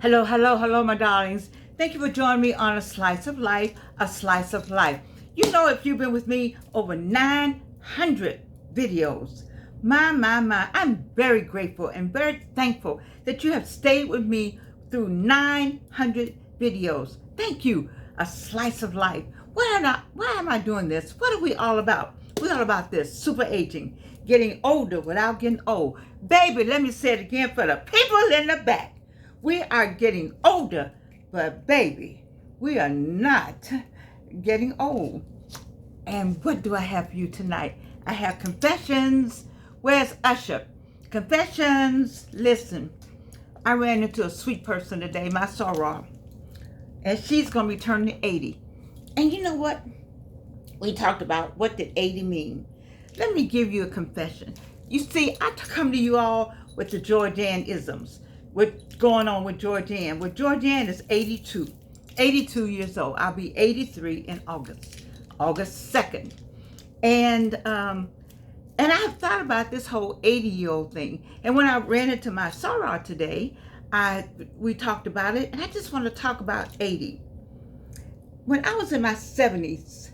Hello, hello, hello, my darlings. Thank you for joining me on A Slice of Life, A Slice of Life. You know, if you've been with me over 900 videos, my, I'm very grateful and very thankful that you have stayed with me through 900 videos. Thank you, A Slice of Life. Why am I doing this? What are we all about? We're all about this, super aging, getting older without getting old. Baby, let me say it again for the people in the back. We are getting older, but baby, we are not getting old. And what do I have for you tonight? I have confessions. Where's Usher? Confessions. Listen, I ran into a sweet person today, my soror, and she's going to be turning 80. And you know what? We talked about what did 80 mean. Let me give you a confession. You see, I come to you all with the Georgianne isms. What's going on with Georgianne? Well, Georgianne is 82 years old. I'll be 83 in August 2nd. And I thought about this whole 80-year-old thing. And when I ran into my soror today, we talked about it, and I just want to talk about 80. When I was in my 70s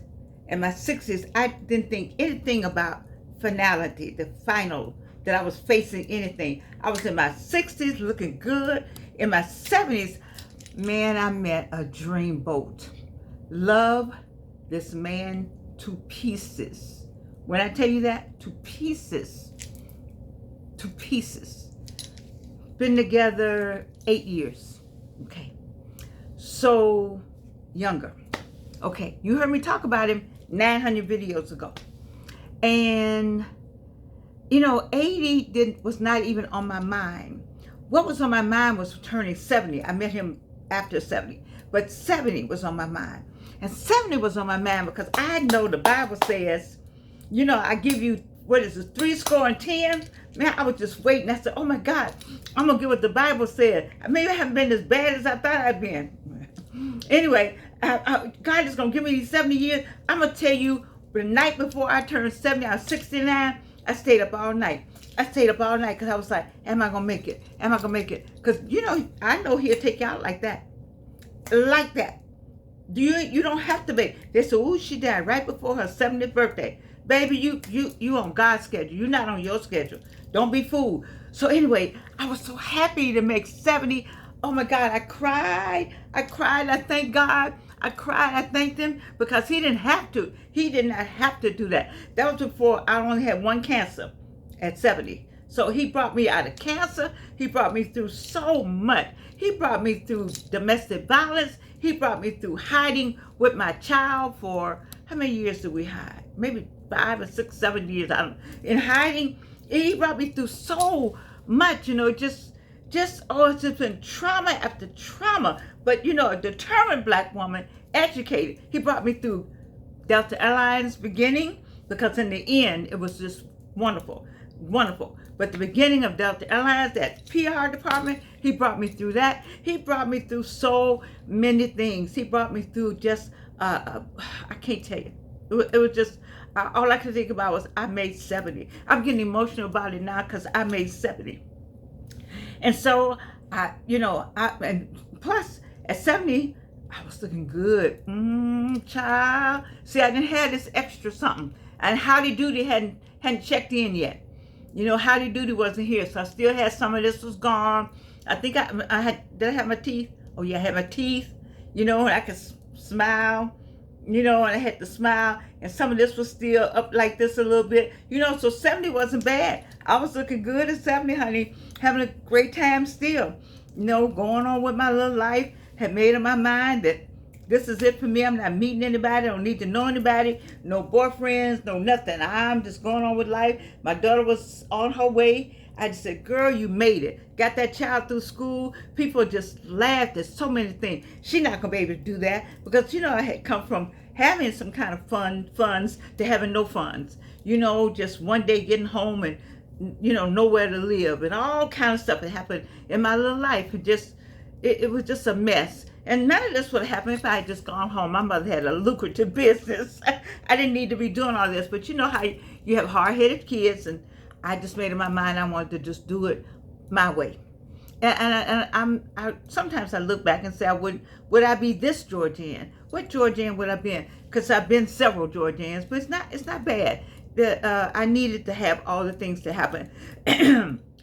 and my 60s, I didn't think anything about finality, the final, that I was facing anything. I was in my 60s looking good. In my 70s, man, I met a dreamboat. Love this man to pieces. When I tell you that, to pieces. To pieces. Been together 8 years. Okay. So younger. Okay, you heard me talk about him 900 videos ago. And you know, 80 was not even on my mind. What was on my mind was turning 70. I met him after 70, but 70 was on my mind. And 70 was on my mind because I know the Bible says, you know, I give you, what is it, 10. Man, I was just waiting. I said, oh my God, I'm going to get what the Bible said. Maybe I haven't been as bad as I thought I'd been. Anyway, God is going to give me these 70 years. I'm going to tell you, the night before I turned 70, I was 69. I stayed up all night. Because I was like, am I going to make it? Am I going to make it? Because, you know, I know he'll take you out like that. Like that. You don't have to be. They said, ooh, she died right before her 70th birthday. Baby, you on God's schedule. You're not on your schedule. Don't be fooled. So anyway, I was so happy to make 70. Oh my God, I cried. I thanked God. I cried. I thanked him because he didn't have to. He did not have to do that. That was before I only had one cancer at 70. So he brought me out of cancer. He brought me through so much. He brought me through domestic violence. He brought me through hiding with my child for, how many years did we hide? Maybe 5 or 6, 7 years. In hiding. He brought me through so much, you know, it's just been trauma after trauma. But, you know, a determined black woman, educated. He brought me through Delta Airlines beginning, because in the end, it was just wonderful. Wonderful. But the beginning of Delta Airlines, that PR department, he brought me through that. He brought me through so many things. He brought me through just, I can't tell you. It was just, all I could think about was I made 70. I'm getting emotional about it now because I made 70. And so, and plus, at 70, I was looking good. Child. See, I didn't have this extra something. And Howdy Doody hadn't checked in yet. You know, Howdy Doody wasn't here, so I still had some of this was gone. I think did I have my teeth? Oh yeah, I had my teeth. You know, and I could smile. You know, and I had to smile. And some of this was still up like this a little bit. You know, so 70 wasn't bad. I was looking good at 70, honey. Having a great time still. You know, going on with my little life. Had made up my mind that this is it for me. I'm not meeting anybody. I don't need to know anybody. No boyfriends, no nothing. I'm just going on with life. My daughter was on her way. I just said, girl, you made it. Got that child through school. People just laughed at so many things. She's not going to be able to do that because, you know, I had come from having some kind of funds to having no funds. You know, just one day getting home and, you know, nowhere to live and all kind of stuff that happened in my little life. It was just a mess. And none of this would have happened if I had just gone home. My mother had a lucrative business. I didn't need to be doing all this. But you know how you have hard-headed kids, and I just made up my mind I wanted to just do it my way. Sometimes I look back and say, would I be this Georgianne? What Georgianne would I been? Because I've been several Georgiannes, but it's not bad. I needed to have all the things to happen.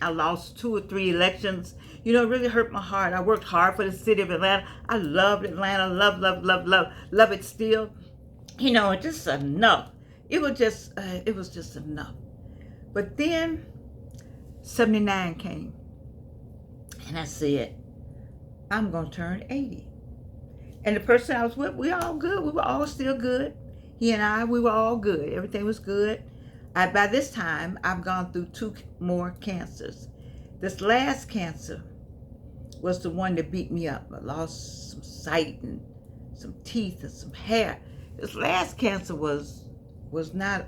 I lost 2 or 3 elections. You know, it really hurt my heart. I worked hard for the city of Atlanta. I loved Atlanta, love it still. You know, just enough. It was just enough. But then 79 came, and I said, I'm gonna turn 80. And the person I was with, we all good. We were all still good. He and I, we were all good. Everything was good. By this time, I've gone through 2 more cancers. This last cancer was the one that beat me up. I lost some sight and some teeth and some hair. This last cancer was not,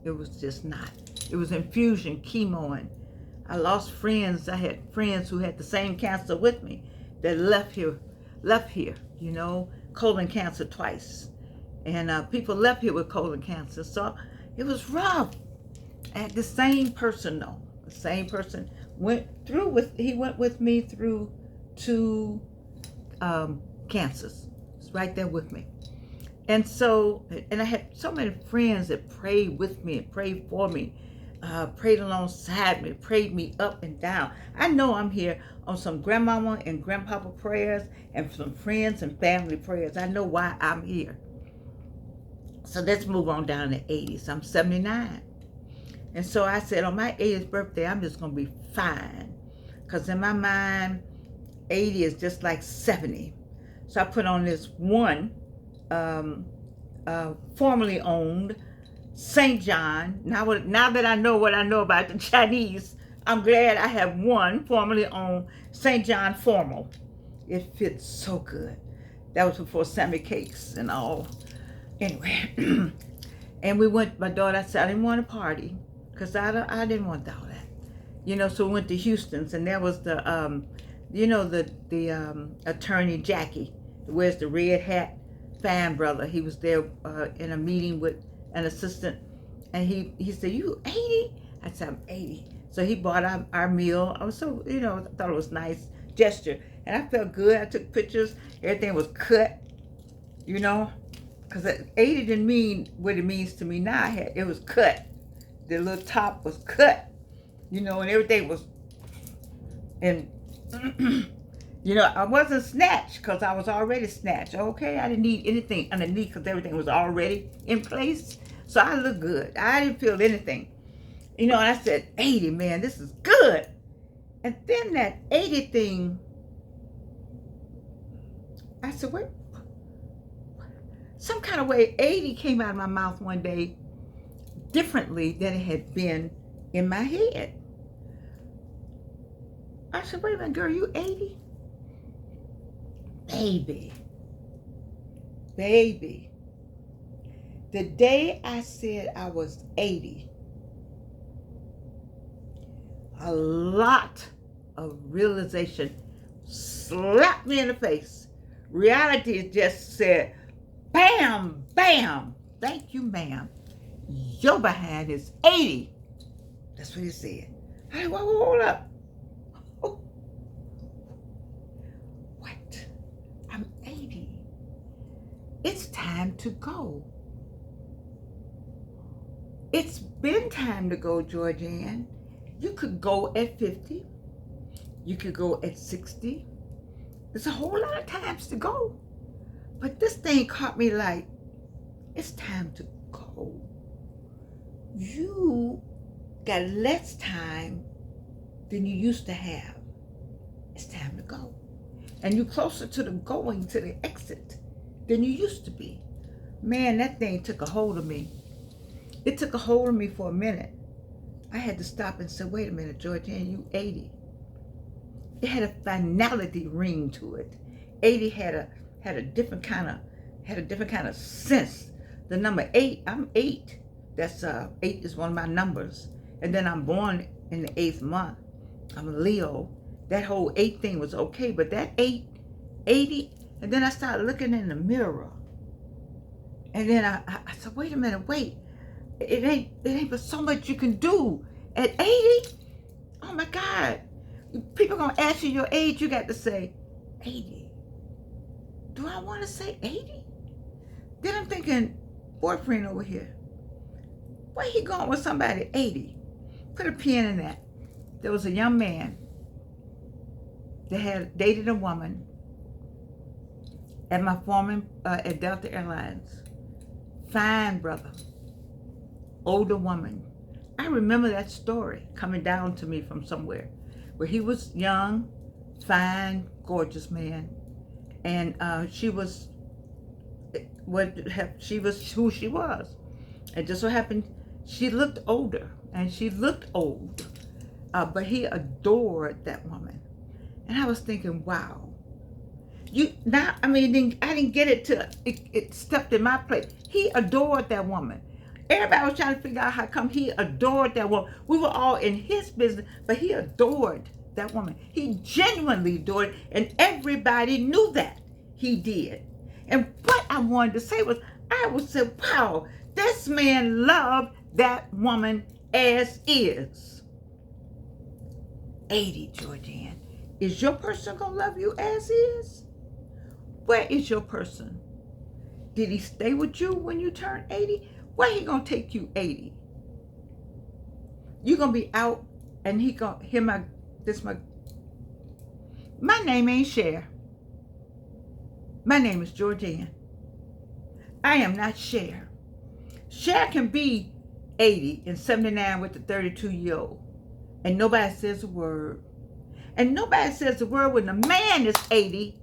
it was just not. It was infusion, chemo, and I lost friends. I had friends who had the same cancer with me that left here, you know, colon cancer twice. And people left here with colon cancer. So it was rough. And the same person though, the same person he went with me through 2 cancers. It's right there with me. And so, and I had so many friends that prayed with me and prayed for me, prayed alongside me, prayed me up and down. I know I'm here on some grandmama and grandpapa prayers and some friends and family prayers. I know why I'm here. So let's move on down to 80s. I'm 79. And so I said on my 80th birthday, I'm just going to be fine. Because in my mind, 80 is just like 70. So I put on this one, formerly owned St. John. Now that I know what I know about the Chinese, I'm glad I have one formerly owned St. John formal. It fits so good. That was before Sammy Cakes and all. Anyway, and we went, my daughter, I said, I didn't want to party because I didn't want all that. You know, so we went to Houston's, and there was the, you know, the attorney Jackie, who wears the red hat, fan brother. He was there in a meeting with an assistant, and he said, you 80? I said, I'm 80. So he bought our meal. I was so, you know, I thought it was a nice gesture. And I felt good. I took pictures. Everything was cut, you know, because 80 didn't mean what it means to me now. It was cut. The little top was cut, you know, and everything was, and, you know, I wasn't snatched because I was already snatched, okay? I didn't need anything underneath because everything was already in place. So I looked good. I didn't feel anything. You know, and I said, 80, man, this is good. And then that 80 thing, I said, wait, some kind of way 80 came out of my mouth one day differently than it had been in my head. I said, wait a minute, girl, you 80? Baby. The day I said I was 80, a lot of realization slapped me in the face. Reality just said, bam, bam. Thank you, ma'am. Your behind is 80. That's what he said. I said, well, hold up. Oh. What? I'm 80. It's time to go. It's been time to go, Georgianne. You could go at 50. You could go at 60. There's a whole lot of times to go. But this thing caught me like, it's time to go. You got less time than you used to have. It's time to go. And you're closer to the going, to the exit, than you used to be. Man, that thing took a hold of me. It took a hold of me for a minute. I had to stop and say, wait a minute, Georgianne, you 80. It had a finality ring to it. 80 had a different kind of sense. The number 8, I'm 8. That's 8 is one of my numbers. And then I'm born in the 8th month. I'm a Leo. That whole 8 thing was okay, but that 8, 80, and then I started looking in the mirror. And then I said, wait a minute, wait. It ain't but so much you can do. At 80, oh my God. People gonna ask you your age, you got to say 80. Do I want to say 80? Then I'm thinking, boyfriend over here, where he going with somebody 80? Put a pin in that. There was a young man that had dated a woman at my former, at Delta Airlines. Fine brother, older woman. I remember that story coming down to me from somewhere, where he was young, fine, gorgeous man, and she was who she was. It just so happened she looked older, and she looked old, but he adored that woman. And I was thinking, wow. I didn't get it till it stepped in my place. He adored that woman. Everybody was trying to figure out how come he adored that woman. We were all in his business, but he adored that woman. He genuinely adored it, and everybody knew that he did. And what I wanted to say was, I would say, wow, this man loved that woman as is. 80, Georgianne. Is your person gonna love you as is? Where is your person? Did he stay with you when you turn 80? Where he gonna take you 80? You gonna be out and he gonna hear my name ain't Cher. My name is Georgianne. I am not Cher. Cher can be 80 and 79 with the 32-year-old, and nobody says a word. And nobody says a word when the man is 80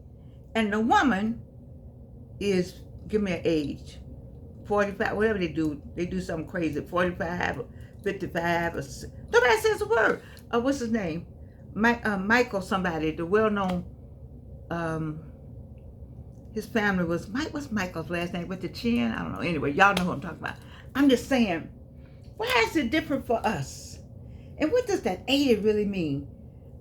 and the woman is, give me an age, 45, whatever they do something crazy, 45 or 55 or, nobody says a word. What's his name? Michael somebody, the well-known, his family was, what's Michael's last name, with the chin? I don't know. Anyway, y'all know who I'm talking about. I'm just saying, why is it different for us? And what does that 80 really mean?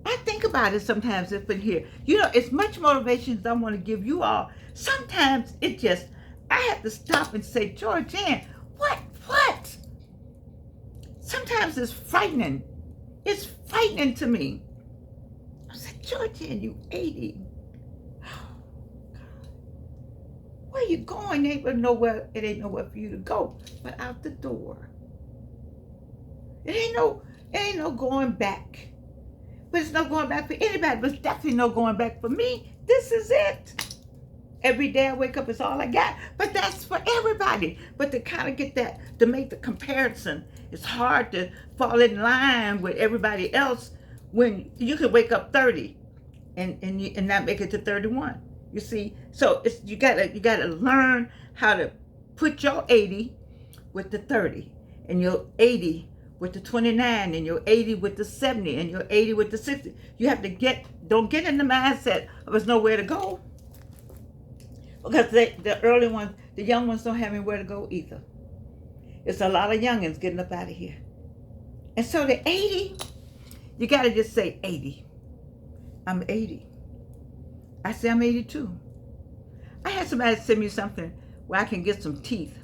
I think about it sometimes up in here. You know, as much motivation as I want to give you all, sometimes I have to stop and say, Georgianne, what? Sometimes it's frightening. It's frightening to me. I said, Georgianne, you 80. Where you going? It ain't nowhere for you to go but out the door. It ain't no going back. But it's no going back for anybody, but it's definitely no going back for me. This is it. Every day I wake up, it's all I got. But that's for everybody. But to kind of get that, to make the comparison, it's hard to fall in line with everybody else when you could wake up 30 and not make it to 31. You see? So you gotta learn how to put your 80 with the 30 and your 80 with the 29 and your 80 with the 70 and your 80 with the 60. You have to don't get in the mindset of there's nowhere to go. Because the early ones, the young ones don't have anywhere to go either. It's a lot of youngins getting up out of here. And so the 80, you got to just say 80. I'm 80. I say I'm 82. I had somebody send me something where I can get some teeth.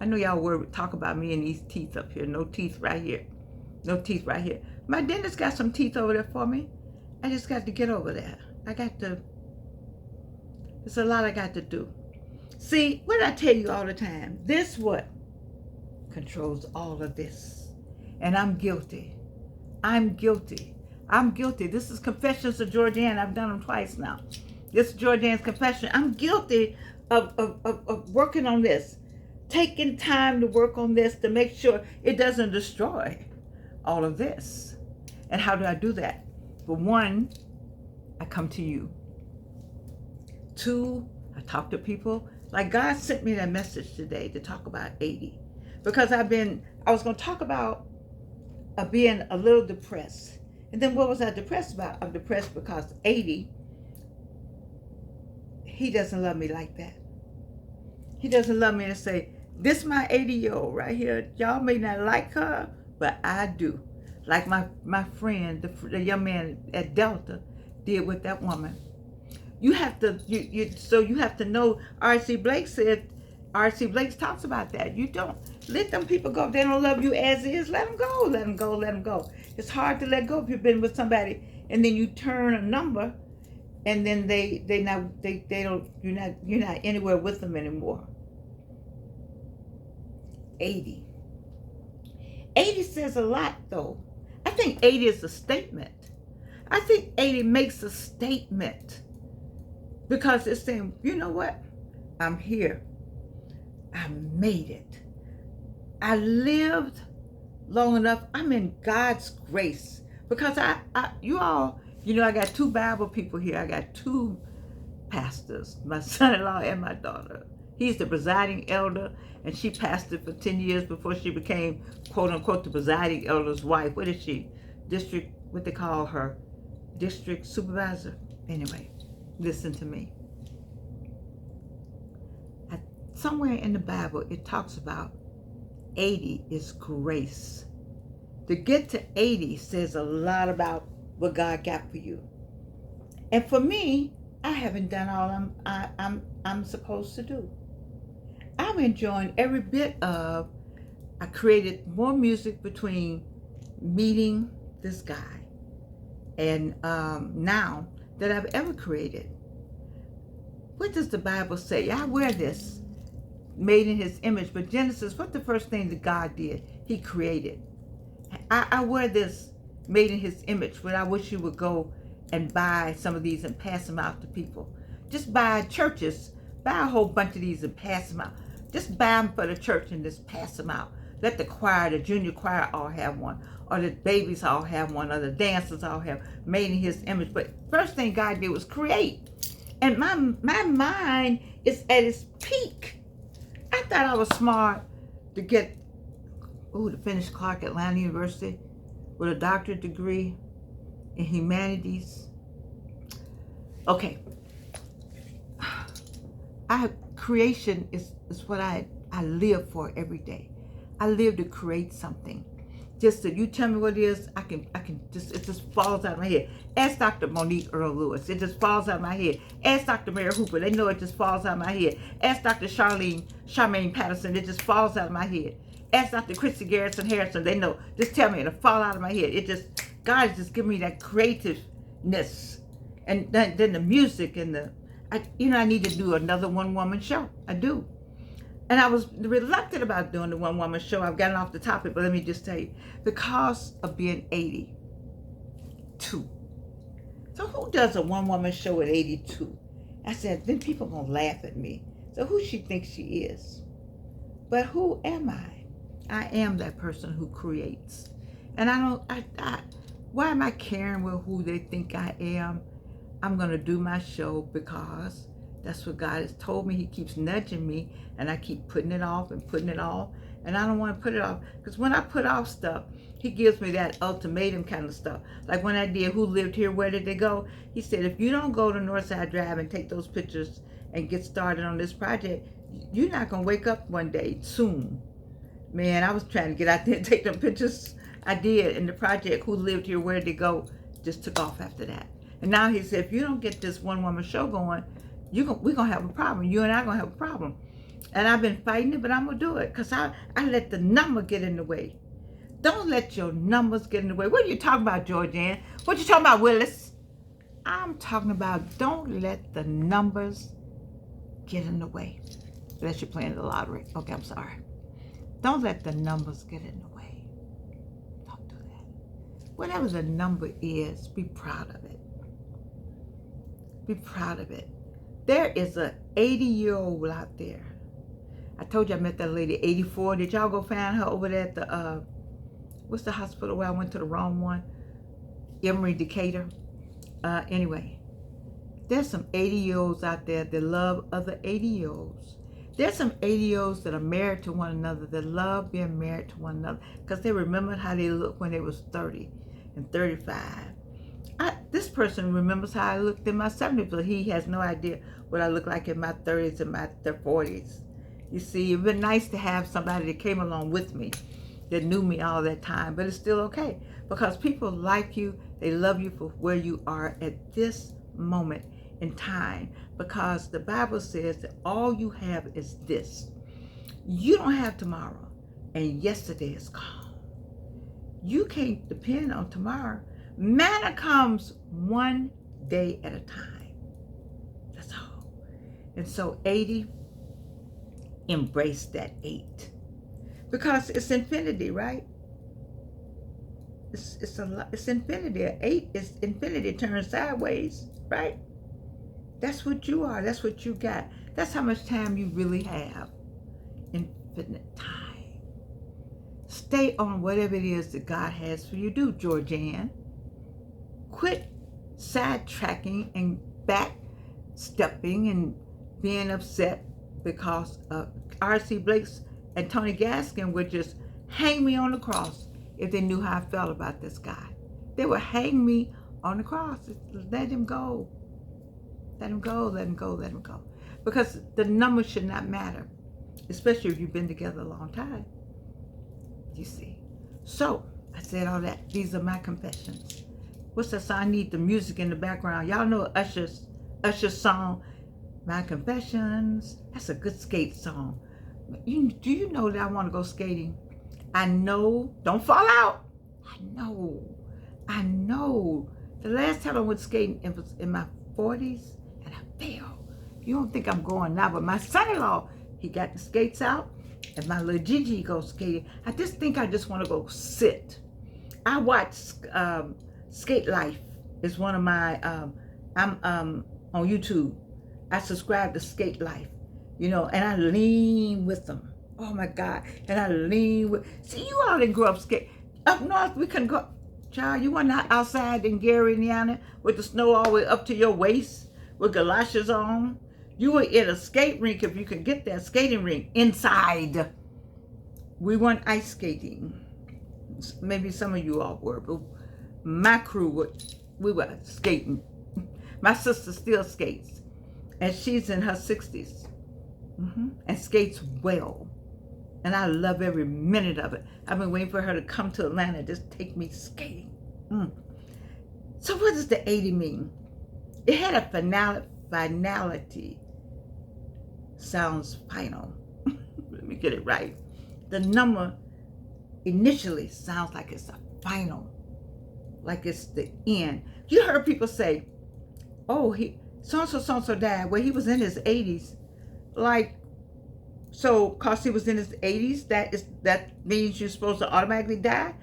I know y'all talk about me and these teeth up here. No teeth right here. No teeth right here. My dentist got some teeth over there for me. I just got to get over there. There's a lot I got to do. See, what I tell you all the time, this what controls all of this. And I'm guilty. I'm guilty. I'm guilty. This is Confessions of Georgianne. I've done them twice now. This is Georgianne's confession. I'm guilty of working on this. Taking time to work on this to make sure it doesn't destroy all of this. And how do I do that? For one, I come to you. Two, I talk to people. Like God sent me that message today to talk about 80. Because I was going to talk about being a little depressed. And then what was I depressed about? I'm depressed because 80, he doesn't love me like that. He doesn't love me to say, this my 80-year-old right here. Y'all may not like her, but I do. Like my friend, the young man at Delta did with that woman. You have to, so you have to know, R.C. Blake talks about that. You don't let them people go. If they don't love you as is, let them go, let them go, let them go. It's hard to let go if you've been with somebody and then you turn a number, and then they don't, you're not anywhere with them anymore. 80. 80 says a lot, though. I think 80 is a statement. I think 80 makes a statement because it's saying, you know what? I'm here. I made it. I lived long enough. I'm in God's grace because you all, I got two Bible people here. I got two pastors, my son-in-law and my daughter. He's the presiding elder, and she pastored for 10 years before she became, quote unquote, the presiding elder's wife. What is she? District, what they call her? District supervisor? Anyway, listen to me. Somewhere in the Bible, it talks about 80 is grace. To get to 80 says a lot about what God got for you. And for me, I haven't done all I'm supposed to do. I'm enjoying every bit of, I created more music between meeting this guy and now that I've ever created. What does the Bible say? I wear this, made in his image, but Genesis, what's the first thing that God did? He created. I wear this, made in his image, but I wish you would go and buy some of these and pass them out to people. Just buy churches, buy a whole bunch of these and pass them out. Just buy them for the church and just pass them out. Let the choir, the junior choir all have one, or the babies all have one, or the dancers all have, made in his image. But first thing God did was create. And my mind is at its peak. I thought I was smart to to finish Clark Atlanta University with a doctorate degree in humanities. Okay. Creation is what I live for every day. I live to create something. Just that you tell me what it is, I can just, it just falls out of my head. Ask Dr. Monique Earl Lewis, it just falls out of my head. Ask Dr. Mary Hooper, they know it just falls out of my head. Ask Dr. Charmaine Patterson, it just falls out of my head. Ask Dr. Christy Garrison Harrison, they know, just tell me, it'll fall out of my head. God just give me that creativeness. And then the music and I need to do another one-woman show. I do. And I was reluctant about doing the one-woman show. I've gotten off the topic, but let me just tell you. The cost of being 82. So who does a one-woman show at 82? I said, then people are going to laugh at me. So who she thinks she is? But who am I? I am that person who creates. And why am I caring with who they think I am? I'm going to do my show because that's what God has told me. He keeps nudging me, and I keep putting it off and putting it off. And I don't want to put it off, because when I put off stuff, he gives me that ultimatum kind of stuff. Like when I did Who Lived Here, Where Did They Go? He said, if you don't go to Northside Drive and take those pictures and get started on this project, you're not going to wake up one day soon. Man, I was trying to get out there and take them pictures. I did, and the project Who Lived Here, Where Did They Go just took off after that. And now he said, if you don't get this one-woman show going, we're going to have a problem. You and I are going to have a problem. And I've been fighting it, but I'm going to do it because I let the number get in the way. Don't let your numbers get in the way. What are you talking about, Georgianne? What you talking about, Willis? I'm talking about don't let the numbers get in the way. Unless you're playing the lottery. Okay, I'm sorry. Don't let the numbers get in the way. Don't do that. Whatever the number is, be proud of it. Be proud of it. There is a 80-year-old out there. I told you I met that lady, 84. Did y'all go find her over there at the, what's the hospital where I went to the wrong one? Emory Decatur. Anyway, there's some 80-year-olds out there that love other 80-year-olds. There's some 80-year-olds that are married to one another, that love being married to one another because they remembered how they looked when they was 30 and 35. This person remembers how I looked in my 70s, but he has no idea what I look like in my 30s and my 40s. You see, it'd been nice to have somebody that came along with me, that knew me all that time, but it's still okay because people like you, they love you for where you are at this moment in time, because the Bible says that all you have is this. You don't have tomorrow, and yesterday is gone. You can't depend on tomorrow. Manna comes one day at a time. That's all. And so 80, embrace that 8. Because it's infinity, right? It's infinity. An 8 is infinity turned sideways, right? That's what you are. That's what you got. That's how much time you really have. Infinite time. Stay on whatever it is that God has for you to do, Georgianne. Quit sidetracking and backstepping and being upset because R.C. Blake's and Tony Gaskin would just hang me on the cross if they knew how I felt about this guy. They would hang me on the cross. Let him go. Let him go, let him go, let him go. Because the number should not matter, especially if you've been together a long time. You see. So, I said all that. These are my confessions. What's that song? I need the music in the background. Y'all know Usher's song, My Confessions. That's a good skate song. Do you know that I want to go skating? I know. Don't fall out. I know. The last time I went skating, it was in my 40s, and I fell. You don't think I'm going now, but my son-in-law, he got the skates out, and my little Gigi goes skating. I just think I just want to go sit. I watch Skate Life. It's one of my, I'm on YouTube. I subscribe to Skate Life, and I lean with them. Oh my God. And I lean with, see, you all didn't grow up skate. Up north, we couldn't go. Child, you were not outside in Gary, Indiana with the snow all the way up to your waist with galoshes on. You were in a skate rink, if you could get that skating rink, inside. We weren't ice skating. Maybe some of you all were, but my crew, we were skating. My sister still skates, and she's in her 60s, and skates well. And I love every minute of it. I've been waiting for her to come to Atlanta and just take me skating. So what does the 80 mean? It had a finality. Sounds final. Let me get it right. The number initially sounds like it's a final. Like it's the end. You heard people say, oh, so-and-so died. Well, he was in his 80s. Like, so, cause he was in his 80s, that means you're supposed to automatically die?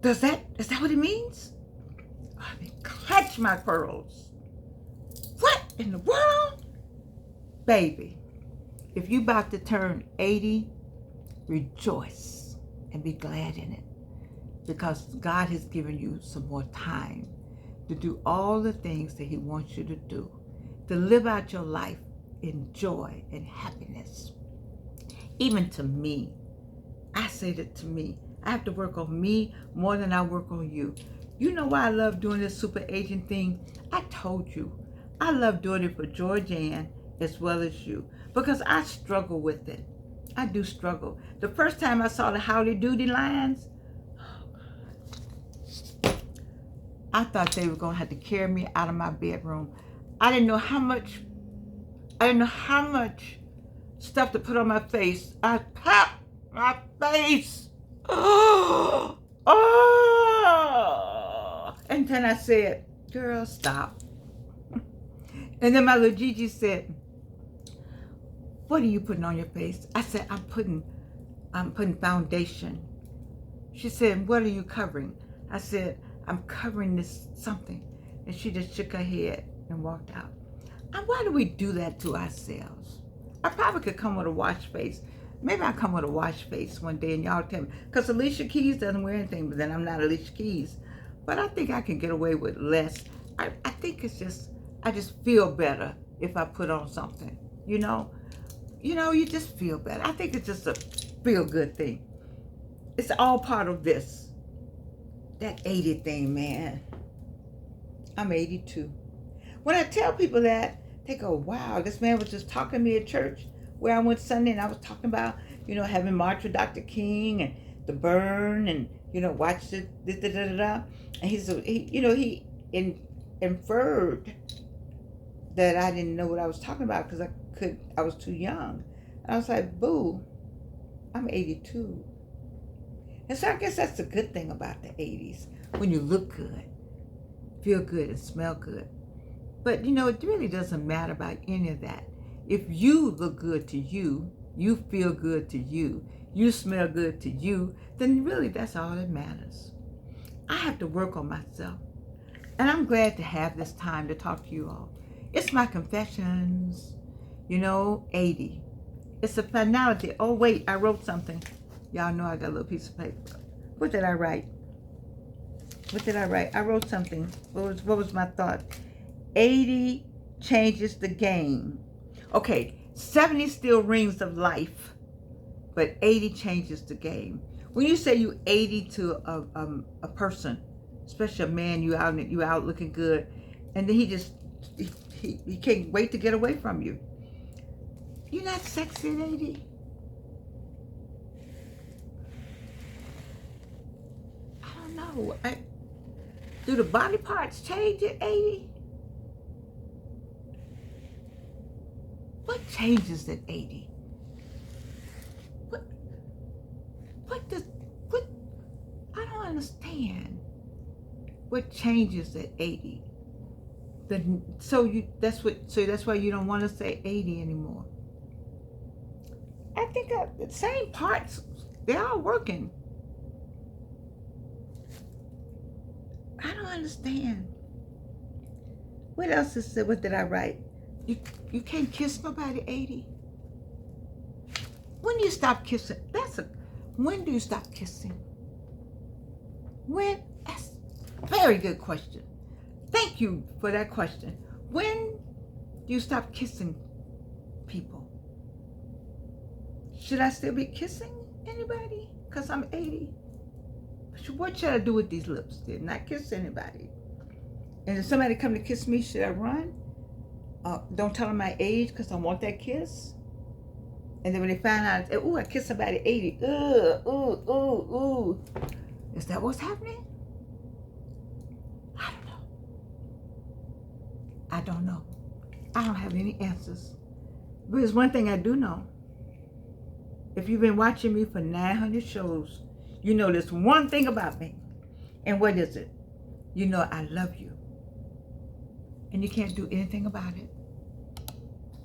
Is that what it means? I mean, clutch my pearls. What in the world? Baby, if you about to turn 80, rejoice and be glad in it. Because God has given you some more time to do all the things that he wants you to do, to live out your life in joy and happiness. Even to me, I say that to me, I have to work on me more than I work on you. You know why I love doing this super agent thing? I told you, I love doing it for Georgianne as well as you, because I struggle with it. I do struggle. The first time I saw the Howdy Doody lines, I thought they were gonna have to carry me out of my bedroom. I didn't know how much stuff to put on my face. I popped my face. Oh. And then I said, girl, stop. And then my little Gigi said, what are you putting on your face? I said, I'm putting foundation. She said, what are you covering? I said, I'm covering this something. And she just shook her head and walked out. And why do we do that to ourselves? I probably could come with a wash face. Maybe I'll come with a wash face one day and y'all tell me. Because Alicia Keys doesn't wear anything, but then I'm not Alicia Keys. But I think I can get away with less. I think it's just, I just feel better if I put on something. You just feel better. I think it's just a feel good thing. It's all part of this. That 80 thing, man. I'm 82. When I tell people that, they go, wow, this man was just talking to me at church where I went Sunday, and I was talking about, having March with Dr. King and the burn and, watch the da-da-da-da-da. And he inferred that I didn't know what I was talking about because I was too young. And I was like, boo, I'm 82. And so I guess that's the good thing about the 80s. When you look good, feel good, and smell good. But you know, it really doesn't matter about any of that. If you look good to you, you feel good to you, you smell good to you, then really that's all that matters. I have to work on myself. And I'm glad to have this time to talk to you all. It's my confessions, 80. It's a finality. Oh, wait, I wrote something. Y'all know I got a little piece of paper. What did I write? I wrote something. What was my thought? 80 changes the game. Okay, 70 still rings of life, but 80 changes the game. When you say you 80 to a person, especially a man, you out looking good, and then he can't wait to get away from you. You're not sexy at 80. I don't know. Do the body parts change at 80? What changes at 80? What I don't understand. What changes at 80? That's why you don't want to say 80 anymore. I think the same parts, they're all working. I don't understand. What else is it? What did I write? You can't kiss nobody 80. When do you stop kissing? When do you stop kissing? When? That's a very good question. Thank you for that question. When do you stop kissing people? Should I still be kissing anybody? Because I'm 80. What should I do with these lips? Did not kiss anybody. And if somebody come to kiss me, should I run? Don't tell them my age because I want that kiss. And then when they find out, I kissed somebody 80. Ooh. Is that what's happening? I don't know. I don't have any answers. But there's one thing I do know. If you've been watching me for 900 shows, you know there's one thing about me. And what is it? You know I love you. And you can't do anything about it.